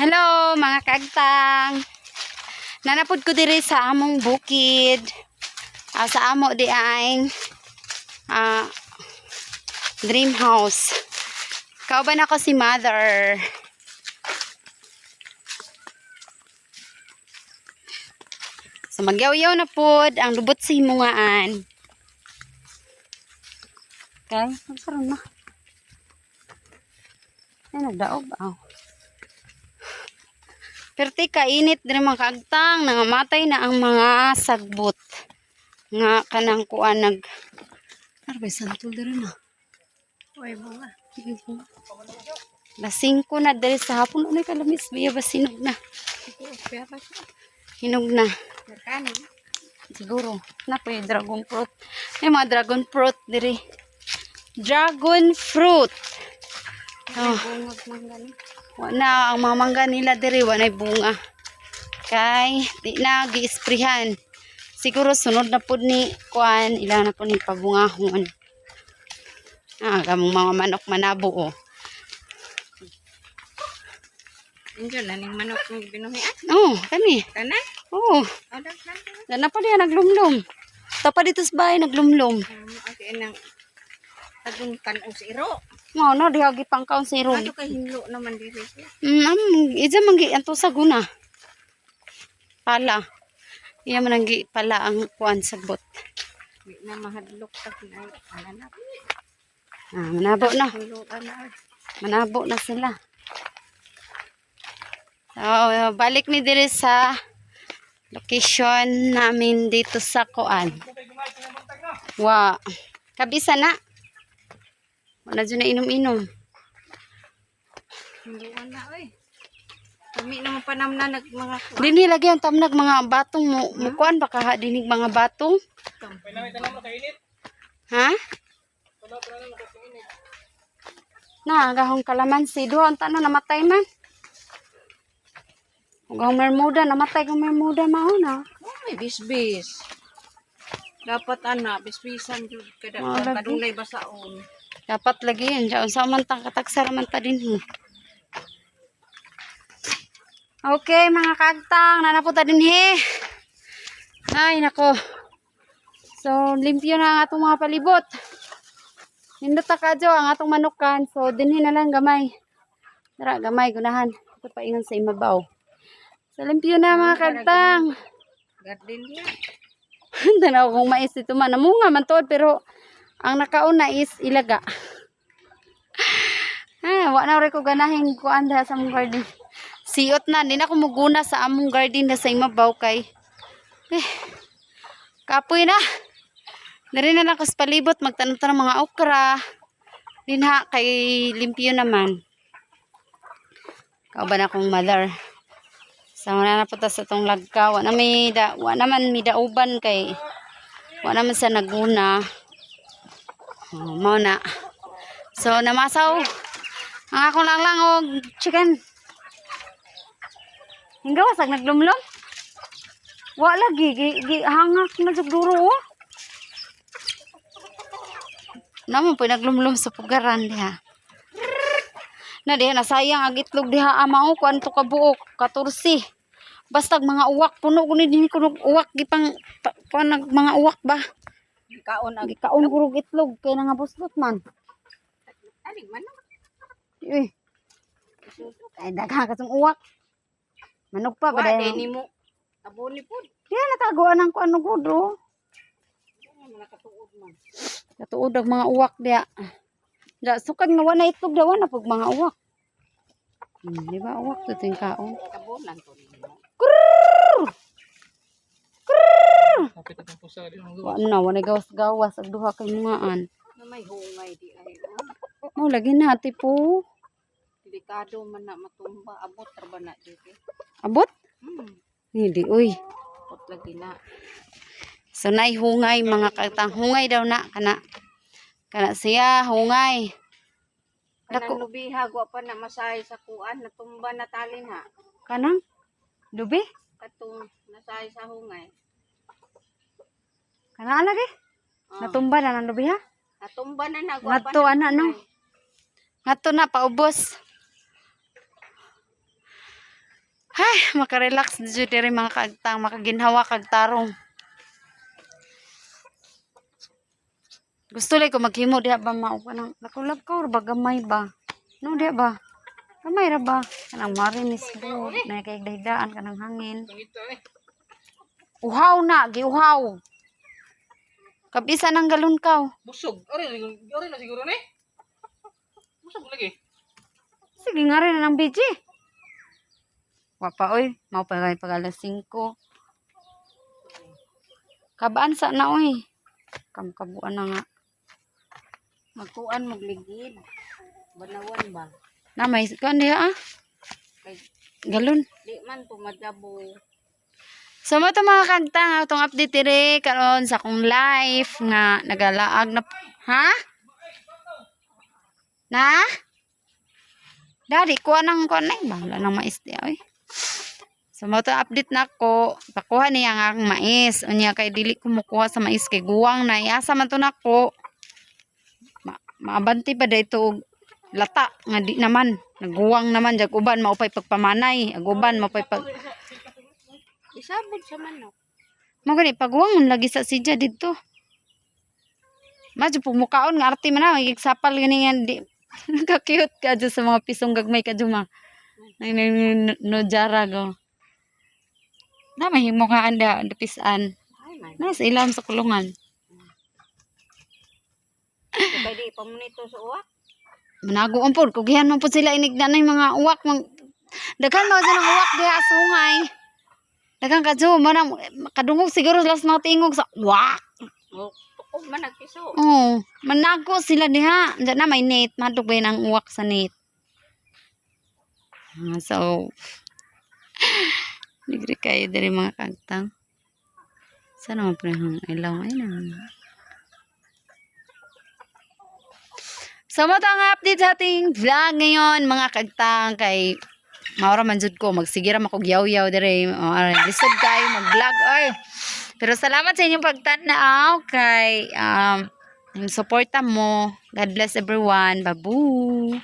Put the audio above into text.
Hello mga kagtang. Nanapod ko diri sa among bukid. Sa amo di ay dream house. Kauban ako si mother. So magyaw-yaw na pod ang lubot sa himungaan. Okay, magsaron na. Ay, nagdaog. Perti kainit din mga kagtang, nangamatay na ang mga sagbot. Nga kanang kuan nag arbay santol diri na. Uy, bunga. Lasing ko na diri sa hapon unay kalamis biya ba sinog na. Hinog na. Merkano. Siguro na po yung dragon fruit. May mga dragon fruit diri. Dragon fruit. Bungag mangga ni. Wala ang mga mangga nila diri wanay bunga. Kay di na gi-sprayhan. Siguro sunod na pud ni kuan ilang na pud ni pabungahon. Kamong mga manok manabo oh. Injo na ning manok ng binuhian. Oh, kami. Tanan? Oh, Adak lang. dana pa diya naglumlum. Tapa dito sa bahay naglumlum. Okay nang tagun kan o siro. Mao na diha gipangkaon si Ron. Ato kay hinlo naman diri. Ija manggi anto sa guna. Pala. Iya man pala ang kuan sagbot. Di na mahadlok ta kinay anak. Manabo na. Hinlo ana. Manabo na sila. So, balik ni diri sa location namin dito sa kuan. Wa. Kabisa na. Wala dyan na inom-inom. Hinlo ana oy. Kami naman panamna nag mga Dini lagi ang tamnag mga batong mo. Mukuan baka ha dinig mga batong. Ha? Na, gahong kalamansi. Doon, tanan namatay man. Gahong mermuda, namatay kong mermuda mao na. may bisbis. Dapat ana bisbisan jud kada lagi. kadunay basaon. Dapat lagi yan. Diyan, sa man tangkatagsara man ta din. Okay, mga kagtang. Nanapunta din Ay, nako. So, limpyo na ang atong mga palibot. Nindot ta kadyo ang atong manukan. So, dinhi na lang gamay. Tara, gamay, gunahan. Ito pa ingon sa imabaw. So, limpyo na mga kagtang. Garden niya. Tanaw kung mais ito man. Namunga man to, pero ang nakauna is ilaga. Wa na rin ko ganahin kuan da sa among garden. Siot na, di na ako muguna sa among garden na sa imabaw kay. Kapoy na. Dari na lang ko sa palibot, magtanong-tanong mga okra. Dinha kay limpyo naman. Kauban akong mother. Sa na po sa tong lagka. Wa naman may dauban kay. Wa naman sa naguna. Mao na. So namasaw. Ang akong lang og chicken. Hingga wasag naglumlum. Wa lagi hangak na jugduro oh. Naman po naglumlum sa pugaran diha. Na diha nasayang ang itlog diha amao kuan to ka buok 14. Basta mga uwak puno kuno dinhi kuno uwak gipang mga uwak ba. Kaon gurog itlog kay nangabuslot man. Aling manok. Ay daghang kasong uwak. Manok pa ba Wa ni mo. Aboni pud. Diya nataguan ang kuan gudro. Nakatuod man. Katuod ang mga uwak diya. Da sukad nga wala itlog daw na pag mga uwak. Di ba uwak to ting kaon? Tabonan to nimo. Wa na wala gawas-gawas ag duha kay mungaan. Na may hungay di ay. Mo lagi na ati po. Delikado man na matumba abot ra ba na dito. Abot? Hindi uy. Abot lagi na. So nay hungay mga katang hungay daw na kana siya hungay. Kanang lubiha wa pa na masahay sa kuan natumba na talin ha. Kanang lubi? Katong nasahay sa hungay. Kana lagi? Natumba na ng lubi ha? Natumba na nagwa pa. Ngadto ana no. Ngadto na paubos. Ay, makarelax dito diri mga kaagtang, makaginhawa kag tarong. Gusto lang ko maghimo diha ba mao pa nang nakulab ko ba gamay ba? No diha ba? Gamay ra ba? Kanang marinis ko, na kay dahigaan kanang hangin. Uhaw na, giuhaw. Kabisa ng galon kaw. Busog. Ori na siguro ni. Busog lagi. Sige nga rin na ng BG. Wapa oy, mau pa kay pag alas 5. Kabaan sa na oy. Kabuan na nga. Magkuan magligid. Banawan ba? Na may kan diha ah. Kay Galon. di man tumadabo. So mo to mga kagtang atong update dire karon sa akong life nga nagalaag na ha? Na? Dari ko nang koneng bahala nang mais di oy. So mo to update na ko, pakuha niya nga akong mais. Unya kay dili ko mukuha sa mais kay guwang na iasa man to nako. Maabanti pa dito og lata nga di naman naguwang naman jag uban maupay pagpamanay, aguban maupay pag Isabod sa manok. mo gani pagwangon lagi sa sidya dito. Madyo pumukaon nga arte man na gigsapal gani nga di ka-cute ka dyan sa mga pisong gagmay ka dyan no jara go. Na mahimo nga anda dapisan. Ay man. Nasa ilam sa kulungan. Kay di pa mo nito sa uwak. Manago ang pod kugihan man pod sila inigda na yung mga uwak daghan mo sa uwak diha sa sungay. Daghang kadyo man kadungog siguro last mga tingog sa uwak. Tukog man nagpiso. Oh, manago sila diha. Diyan na may net, madug ba ang uwak sa net. So ligri kayo dari mga kagtang. Sana mo prehang ilaw ay na. So mo ang update sa ating vlog ngayon mga kagtang kay maura man jud ko magsigira makog yaw-yaw dire. Lisod kayo mag-vlog ay. Pero salamat sa inyong pagtanaw kay yung suporta mo. God bless everyone. Babu.